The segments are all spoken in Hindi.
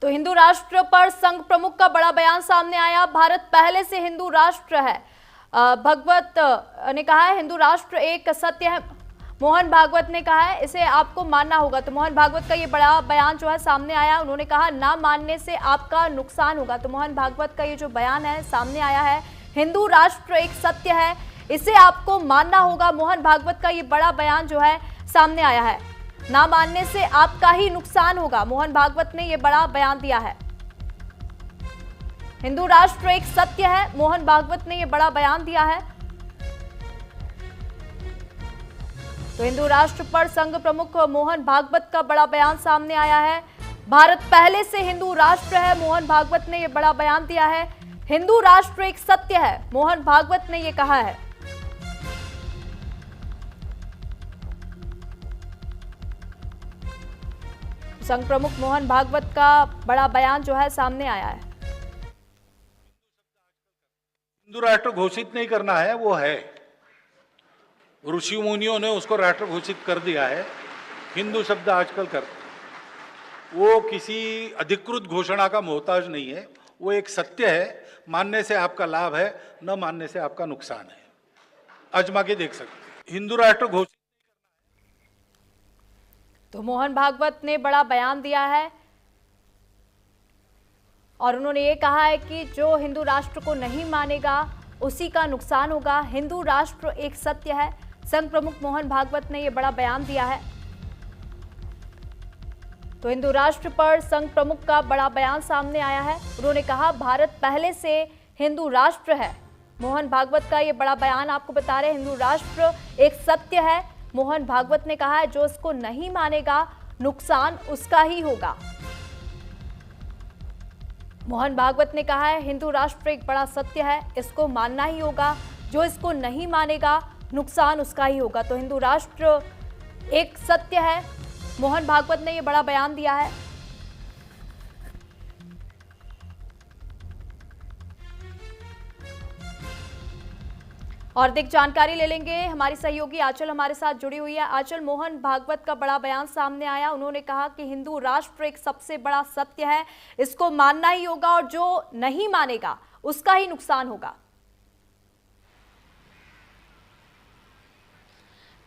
तो हिंदू राष्ट्र पर संघ प्रमुख का बड़ा बयान सामने आया। भारत पहले से हिंदू राष्ट्र है। भागवत ने कहा है हिंदू राष्ट्र एक सत्य है। मोहन भागवत ने कहा है इसे आपको मानना होगा। तो मोहन भागवत का ये बड़ा बयान जो है सामने आया। उन्होंने कहा ना मानने से आपका नुकसान होगा। तो मोहन भागवत का ये जो बयान है सामने आया है, हिंदू राष्ट्र एक सत्य है, इसे आपको मानना होगा। मोहन भागवत का ये बड़ा बयान जो है सामने आया है, ना मानने से आपका ही नुकसान होगा। मोहन भागवत ने यह बड़ा बयान दिया है। हिंदू राष्ट्र एक सत्य है, मोहन भागवत ने यह बड़ा बयान दिया है। तो हिंदू राष्ट्र पर संघ प्रमुख मोहन भागवत का बड़ा बयान सामने आया है। भारत पहले से हिंदू राष्ट्र है, मोहन भागवत ने यह बड़ा बयान दिया है। हिंदू राष्ट्र एक सत्य है, मोहन भागवत ने यह कहा है। संघ प्रमुख मोहन भागवत का बड़ा बयान जो है सामने आया है। हिंदू राष्ट्र घोषित नहीं करना है, वो है, ऋषि मुनियों ने उसको राष्ट्र घोषित कर दिया है। हिंदू शब्द आजकल कर, वो किसी अधिकृत घोषणा का मोहताज नहीं है, वो एक सत्य है। मानने से आपका लाभ है, न मानने से आपका नुकसान है। आजमा के देख सकते हैं। हिंदू राष्ट्र घोषित, तो मोहन भागवत ने बड़ा बयान दिया है और उन्होंने ये कहा है कि जो हिंदू राष्ट्र को नहीं मानेगा उसी का नुकसान होगा। हिंदू राष्ट्र एक सत्य है। संघ प्रमुख मोहन भागवत ने यह बड़ा बयान दिया है। तो हिंदू राष्ट्र पर संघ प्रमुख का बड़ा बयान सामने आया है। उन्होंने कहा भारत पहले से हिंदू राष्ट्र है। मोहन भागवत का यह बड़ा बयान आपको बता रहे, हिंदू राष्ट्र एक सत्य है। मोहन भागवत ने कहा है जो इसको नहीं मानेगा नुकसान उसका ही होगा। मोहन भागवत ने कहा है हिंदू राष्ट्र एक बड़ा सत्य है, इसको मानना ही होगा। जो इसको नहीं मानेगा नुकसान उसका ही होगा। तो हिंदू राष्ट्र एक सत्य है, मोहन भागवत ने यह बड़ा बयान दिया है। और अधिक जानकारी ले लेंगे, हमारी सहयोगी आंचल हमारे साथ जुड़ी हुई है। आंचल, मोहन भागवत का बड़ा बयान सामने आया। उन्होंने कहा कि हिंदू राष्ट्र एक सबसे बड़ा सत्य है, इसको मानना ही होगा और जो नहीं मानेगा उसका ही नुकसान होगा।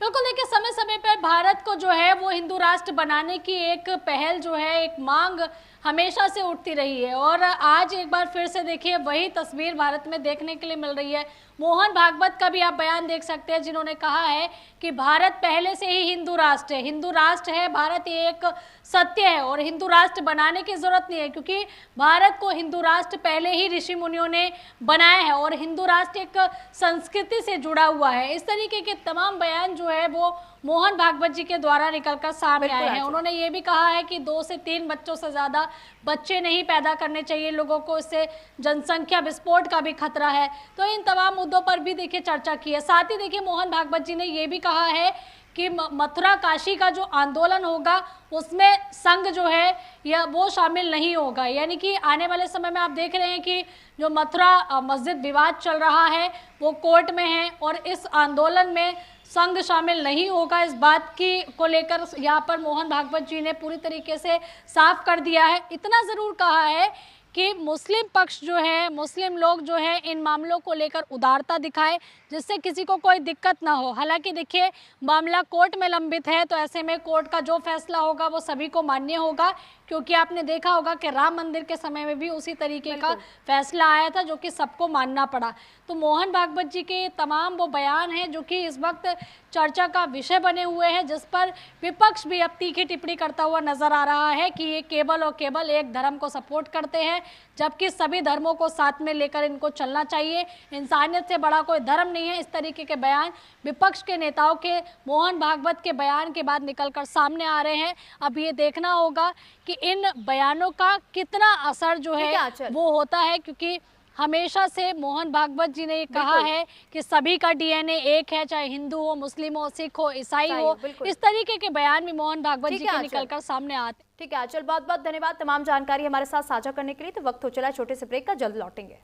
बिल्कुल, देखिए समय समय पर भारत को जो है वो हिंदू राष्ट्र बनाने की एक पहल जो है, एक मांग हमेशा से उठती रही है और आज एक बार फिर से देखिए वही तस्वीर भारत में देखने के लिए मिल रही है। मोहन भागवत का भी आप बयान देख सकते हैं, जिन्होंने कहा है कि भारत पहले से ही हिंदू राष्ट्र है, हिंदू राष्ट्र है, भारत एक सत्य है और हिंदू राष्ट्र बनाने की जरूरत नहीं है, क्योंकि भारत को हिंदू राष्ट्र पहले ही ऋषि मुनियों ने बनाया है और हिंदू राष्ट्र एक संस्कृति से जुड़ा हुआ है। इस तरीके के तमाम बयान जो है वो मोहन भागवत जी के द्वारा निकलकर सामने आए हैं। उन्होंने ये भी कहा है कि 2 से 3 बच्चों से ज्यादा बच्चे नहीं पैदा करने चाहिए लोगों को, इससे जनसंख्या विस्फोट का भी खतरा है। तो इन तमाम मुद्दों पर भी देखिए चर्चा की है। साथ ही देखिए मोहन भागवत जी ने ये भी कहा है कि मथुरा काशी का जो आंदोलन होगा उसमें संघ जो है या वो शामिल नहीं होगा। यानी कि आने वाले समय में आप देख रहे हैं कि जो मथुरा मस्जिद विवाद चल रहा है वो कोर्ट में है और इस आंदोलन में संघ शामिल नहीं होगा। इस बात की को लेकर यहाँ पर मोहन भागवत जी ने पूरी तरीके से साफ कर दिया है। इतना ज़रूर कहा है कि मुस्लिम पक्ष जो है, मुस्लिम लोग जो है इन मामलों को लेकर उदारता दिखाए, जिससे किसी को कोई दिक्कत ना हो। हालांकि देखिए मामला कोर्ट में लंबित है, तो ऐसे में कोर्ट का जो फैसला होगा वो सभी को मान्य होगा, क्योंकि आपने देखा होगा कि राम मंदिर के समय में भी उसी तरीके का फैसला आया था जो कि सबको मानना पड़ा। तो मोहन भागवत जी के तमाम वो बयान हैं जो कि इस वक्त चर्चा का विषय बने हुए हैं, जिस पर विपक्ष भी अब तीखी टिप्पणी करता हुआ नजर आ रहा है कि ये केवल और केवल एक धर्म को सपोर्ट करते हैं, जबकि सभी धर्मों को साथ में लेकर इनको चलना चाहिए। इंसानियत से बड़ा कोई धर्म नहीं है। इस तरीके के बयान विपक्ष के नेताओं के मोहन भागवत के बयान के बाद निकलकर सामने आ रहे हैं। अब ये देखना होगा कि इन बयानों का कितना असर जो है वो होता है, क्योंकि हमेशा से मोहन भागवत जी ने ये कहा है कि सभी का डीएनए एक है, चाहे हिंदू हो, मुस्लिम हो, सिख हो, ईसाई हो। इस तरीके के बयान भी मोहन भागवत जी के निकलकर सामने आते। ठीक है आंचल, बहुत बहुत धन्यवाद तमाम जानकारी हमारे साथ साझा करने के लिए। तो वक्त हो चला छोटे से ब्रेक का, जल्द लौटेंगे।